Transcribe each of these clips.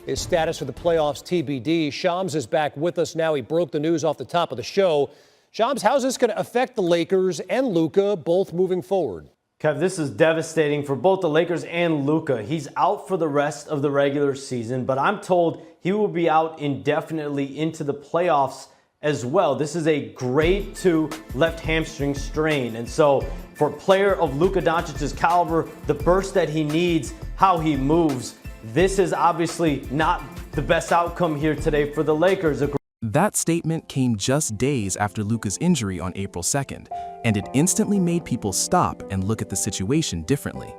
His status for the playoffs TBD. Shams is back with us now. He broke the news off the top of the show. Shams, how's this going to affect the Lakers and Luka both moving forward? Kev, this is devastating for both the Lakers and Luka. He's out for the rest of the regular season, but I'm told he will be out indefinitely into the playoffs as well. This is a grade 2 left hamstring strain. And so for a player of Luka Doncic's caliber, the burst that he needs, how he moves, this is obviously not the best outcome here today for the Lakers. That statement came just days after Luka's injury on April 2nd, and it instantly made people stop and look at the situation differently.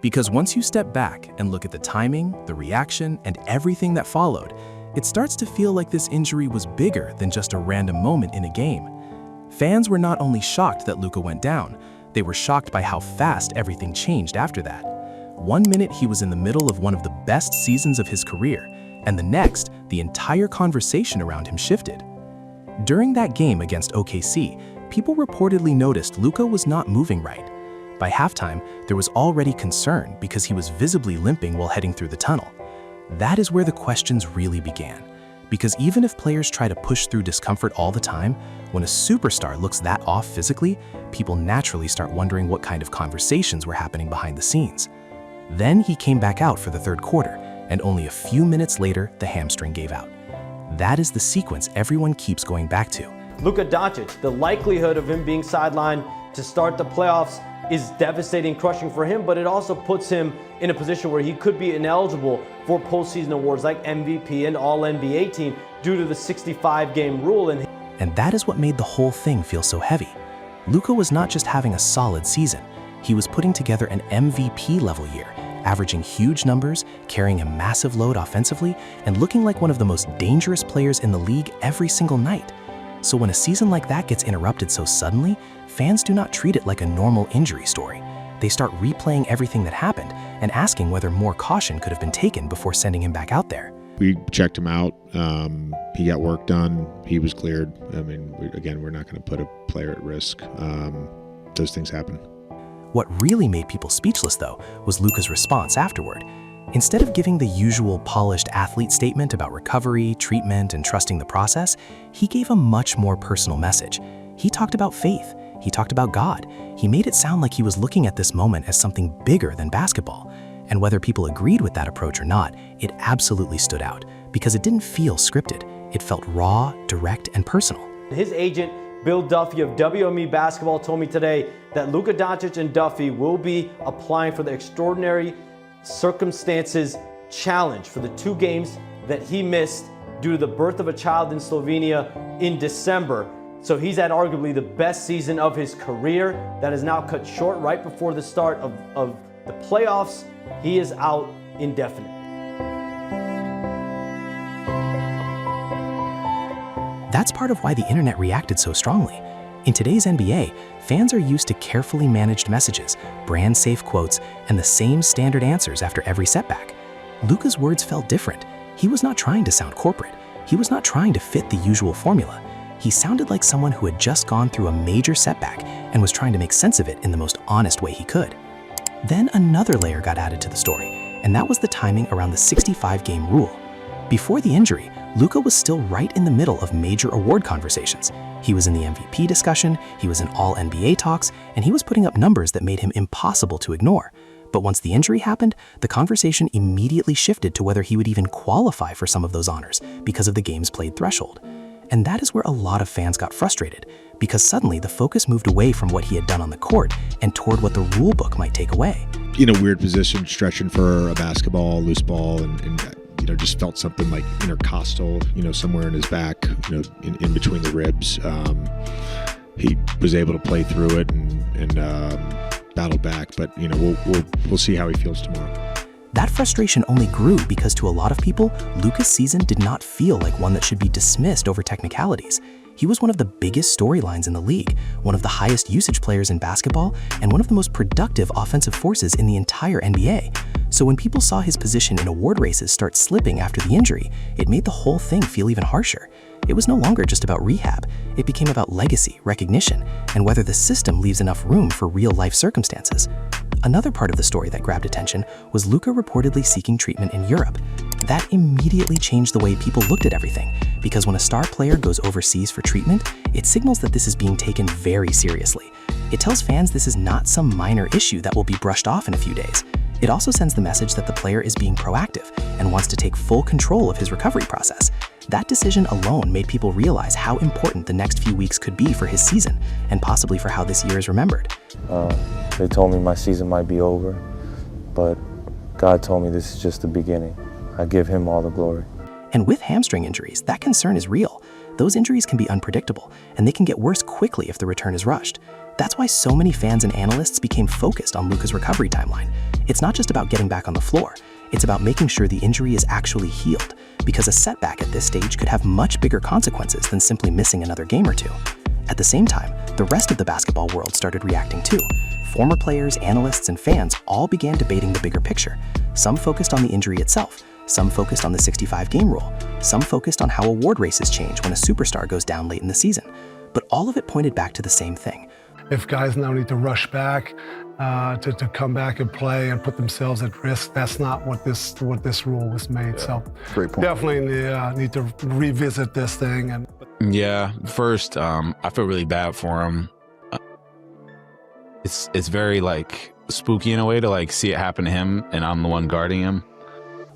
Because once you step back and look at the timing, the reaction, and everything that followed, it starts to feel like this injury was bigger than just a random moment in a game. Fans were not only shocked that Luka went down, they were shocked by how fast everything changed after that. 1 minute he was in the middle of one of the best seasons of his career, and the next, the entire conversation around him shifted. During that game against OKC, people reportedly noticed Luka was not moving right. By halftime, there was already concern because he was visibly limping while heading through the tunnel. That is where the questions really began. Because even if players try to push through discomfort all the time, when a superstar looks that off physically, people naturally start wondering what kind of conversations were happening behind the scenes. Then he came back out for the third quarter, and only a few minutes later, the hamstring gave out. That is the sequence everyone keeps going back to. Luka Dončić, the likelihood of him being sidelined to start the playoffs is devastating, crushing for him, but it also puts him in a position where he could be ineligible for postseason awards like MVP and All-NBA team due to the 65-game rule. And that is what made the whole thing feel so heavy. Luka was not just having a solid season. He was putting together an MVP-level year, averaging huge numbers, carrying a massive load offensively, and looking like one of the most dangerous players in the league every single night. So when a season like that gets interrupted so suddenly, fans do not treat it like a normal injury story. They start replaying everything that happened and asking whether more caution could have been taken before sending him back out there. We checked him out. He got work done. He was cleared. I mean, we're not going to put a player at risk. Those things happen. What really made people speechless, though, was Luka's response afterward. Instead of giving the usual polished athlete statement about recovery, treatment, and trusting the process, he gave a much more personal message. He talked about faith. He talked about God. He made it sound like he was looking at this moment as something bigger than basketball. And whether people agreed with that approach or not, it absolutely stood out because it didn't feel scripted. It felt raw, direct, and personal. His agent, Bill Duffy of WME Basketball, told me today that Luka Dončić and Duffy will be applying for the Extraordinary Circumstances Challenge for the 2 games that he missed due to the birth of a child in Slovenia in December. So he's had arguably the best season of his career that is now cut short right before the start of the playoffs. He is out indefinitely. That's part of why the internet reacted so strongly. In today's NBA, fans are used to carefully managed messages, brand-safe quotes, and the same standard answers after every setback. Luka's words felt different. He was not trying to sound corporate. He was not trying to fit the usual formula. He sounded like someone who had just gone through a major setback and was trying to make sense of it in the most honest way he could. Then another layer got added to the story, and that was the timing around the 65-game rule. Before the injury, Luka was still right in the middle of major award conversations. He was in the MVP discussion, he was in All-NBA talks, and he was putting up numbers that made him impossible to ignore. But once the injury happened, the conversation immediately shifted to whether he would even qualify for some of those honors because of the games played threshold. And that is where a lot of fans got frustrated, because suddenly the focus moved away from what he had done on the court and toward what the rule book might take away. In a weird position, stretching for a basketball, loose ball, and just felt something like intercostal, somewhere in his back, in between the ribs. He was able to play through it and battle back, but we'll see how he feels tomorrow. That frustration only grew because to a lot of people, Luka's season did not feel like one that should be dismissed over technicalities. He was one of the biggest storylines in the league, one of the highest usage players in basketball, and one of the most productive offensive forces in the entire NBA. So when people saw his position in award races start slipping after the injury, it made the whole thing feel even harsher. It was no longer just about rehab. It became about legacy, recognition, and whether the system leaves enough room for real-life circumstances. Another part of the story that grabbed attention was Luka reportedly seeking treatment in Europe. That immediately changed the way people looked at everything, because when a star player goes overseas for treatment, it signals that this is being taken very seriously. It tells fans this is not some minor issue that will be brushed off in a few days. It also sends the message that the player is being proactive and wants to take full control of his recovery process. That decision alone made people realize how important the next few weeks could be for his season, and possibly for how this year is remembered. They told me my season might be over, but God told me this is just the beginning. I give him all the glory. And with hamstring injuries, that concern is real. Those injuries can be unpredictable, and they can get worse quickly if the return is rushed. That's why so many fans and analysts became focused on Luka's recovery timeline. It's not just about getting back on the floor. It's about making sure the injury is actually healed, because a setback at this stage could have much bigger consequences than simply missing another game or two. At the same time, the rest of the basketball world started reacting too. Former players, analysts, and fans all began debating the bigger picture. Some focused on the injury itself, some focused on the 65-game rule, some focused on how award races change when a superstar goes down late in the season. But all of it pointed back to the same thing. If guys now need to rush back to come back and play and put themselves at risk, that's not what this rule was made. So Great point. definitely need to revisit this thing. And yeah, first, I feel really bad for him. It's very like spooky in a way to like see it happen to him, and I'm the one guarding him.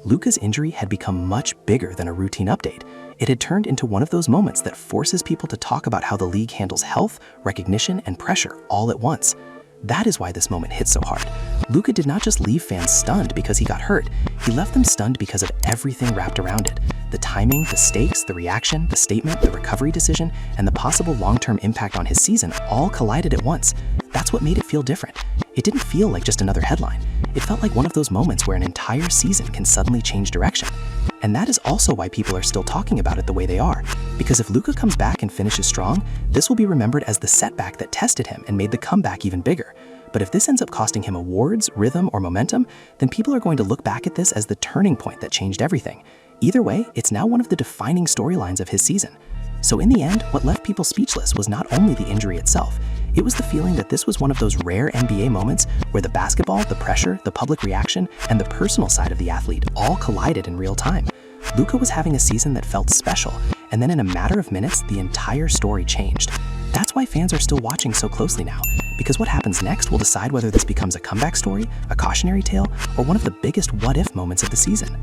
Luka's injury had become much bigger than a routine update. It had turned into one of those moments that forces people to talk about how the league handles health, recognition, and pressure all at once. That is why this moment hit so hard. Luka did not just leave fans stunned because he got hurt. He left them stunned because of everything wrapped around it. The timing, the stakes, the reaction, the statement, the recovery decision, and the possible long-term impact on his season all collided at once. That's what made it feel different. It didn't feel like just another headline. It felt like one of those moments where an entire season can suddenly change direction. And that is also why people are still talking about it the way they are. Because if Luka comes back and finishes strong, this will be remembered as the setback that tested him and made the comeback even bigger. But if this ends up costing him awards, rhythm, or momentum, then people are going to look back at this as the turning point that changed everything. Either way, it's now one of the defining storylines of his season. So in the end, what left people speechless was not only the injury itself, it was the feeling that this was one of those rare NBA moments where the basketball, the pressure, the public reaction, and the personal side of the athlete all collided in real time. Luka was having a season that felt special, and then in a matter of minutes, the entire story changed. That's why fans are still watching so closely now, because what happens next will decide whether this becomes a comeback story, a cautionary tale, or one of the biggest what-if moments of the season.